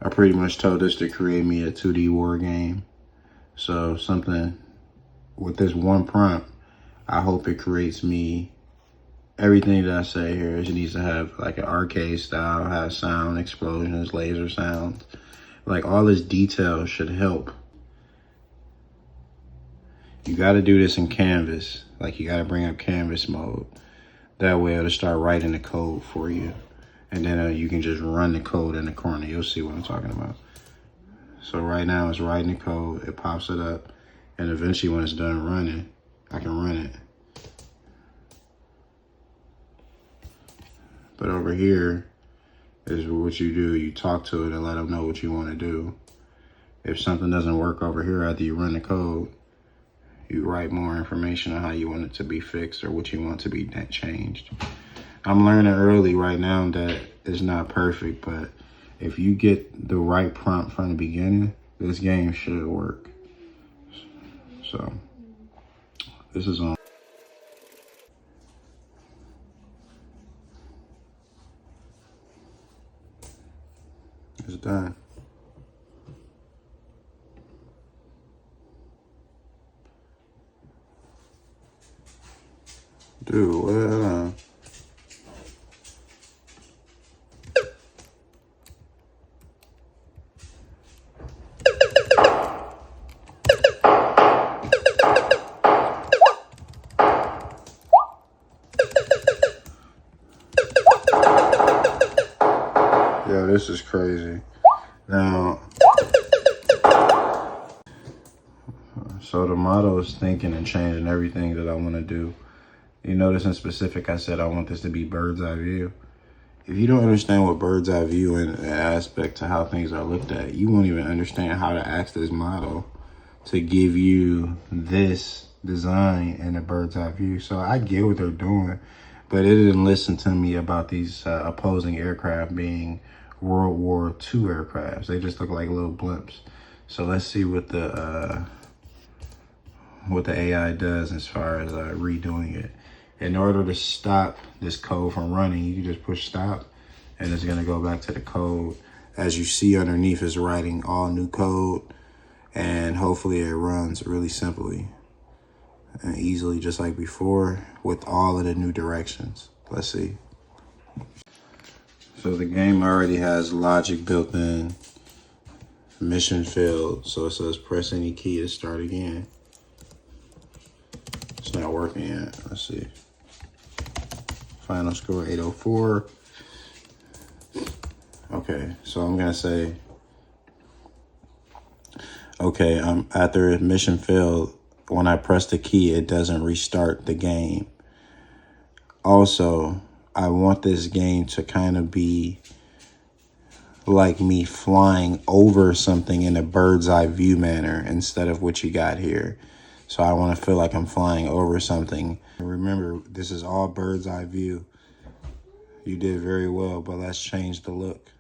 I pretty much told this to create me a 2D war game. So something with this one prompt, I hope it creates me everything that I say here. It needs to have like an arcade style, have sound, explosions, laser sounds. Like all this detail should help. You got to do this in Canvas. Like you got to bring up Canvas mode. That way it'll start writing the code for you. And then you can just run the code in the corner. You'll see what I'm talking about. So right now it's writing the code. It pops it up. And eventually when it's done running, I can run it. But over here is what you do. You talk to it and let them know what you want to do. If something doesn't work over here after you run the code, you write more information on how you want it to be fixed or what you want to be changed. I'm learning early right now that it's not perfect, but if you get the right prompt from the beginning, this game should work. So this is on. It's done. Dude, well, yo, this is crazy. Now, so the model is thinking and changing everything that I want to do. You notice in specific, I said I want this to be bird's eye view. If you don't understand what bird's eye view and aspect to how things are looked at, you won't even understand how to ask this model to give you this design in a bird's eye view. So I get what they're doing, but it didn't listen to me about these opposing aircraft being World War II aircrafts. They just look like little blimps. So let's see what the AI does as far as redoing it. In order to stop this code from running, you can just push stop and it's gonna go back to the code. As you see underneath is writing all new code, and hopefully it runs really simply and easily just like before with all of the new directions. Let's see. So the game already has logic built in, mission failed. So it says press any key to start again. It's not working yet. Let's see. Final score 804. Okay, so I'm gonna say, okay, after mission failed, when I press the key, it doesn't restart the game. Also, I want this game to kind of be like me flying over something in a bird's eye view manner instead of what you got here. So I want to feel like I'm flying over something. Remember, this is all bird's eye view. You did very well, but let's change the look.